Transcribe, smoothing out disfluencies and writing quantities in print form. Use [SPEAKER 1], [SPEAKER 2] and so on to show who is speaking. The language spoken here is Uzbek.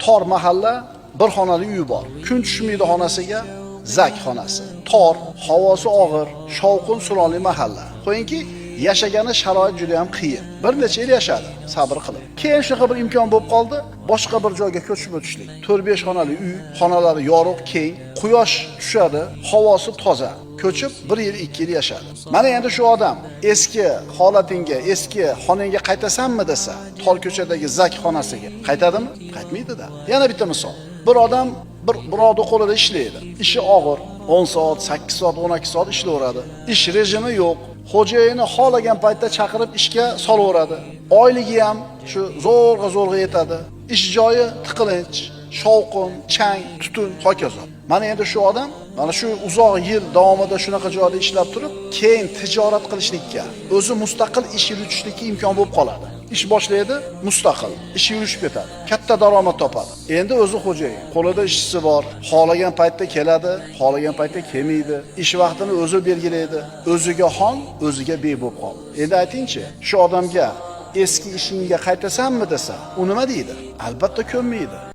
[SPEAKER 1] tor mahalla, bir xonali uyi bor. Kun tushmaydi xonasiga, zak xonasi. Tor, havosi og'ir, shovqin suronli mahalla. Qo'yingki, yashagani sharoit juda ham qiyin. Bir necha yil yashadi, sabr qilib. Keyin shunaqa bir imkon bo'lib qoldi, boshqa bir joyga ko'chib o'tishlik. 4-5 xonali uy, xonalari yorug', keng, quyosh tushadi, havosi toza. Ko'chib 1 yil, 2 yil yashadi. Mana endi shu odam eski holatinga, eski xonangga qaytasanmi desa, tor ko'chadagi zak xonasiga qaytadimi? Qaytmaydi-da. Yana bitta misol. Bir odam bir birovni qo'lida ishlaydi. Ishi og'ir, 10 soat, 8 soat, 12 soat ishlayveradi. Ish rejimi yo'q. Xo'jayini xolagan paytda chaqirib ishga solaveradi. Oyligi ham shu zo'rg'a yetadi. Ish joyi tiqilinch, shovqin, chang, tutun, hokazo. Mana endi shu odam mana shu uzoq yil davomida shunaqa joyda ishlab turib, keyin tijorat qilishlikka, o'zi mustaqil ish yuritishlikka imkon bo'lib qoladi. Ish boshlaydi, mustaqil, ish yurishib ketadi. Katta daromad topadi. Endi o'zi xo'jayin, qo'lida ishchisi bor, xolagan paytda keladi, xolagan paytda kelmaydi. Ish vaqtini o'zi belgilaydi. O'ziga xon, o'ziga bey bo'lib qoldi. Endi aytingchi, shu odamga eski ishingga qaytasanmi desa, u nima deydi? Albatta ko'nmaydi.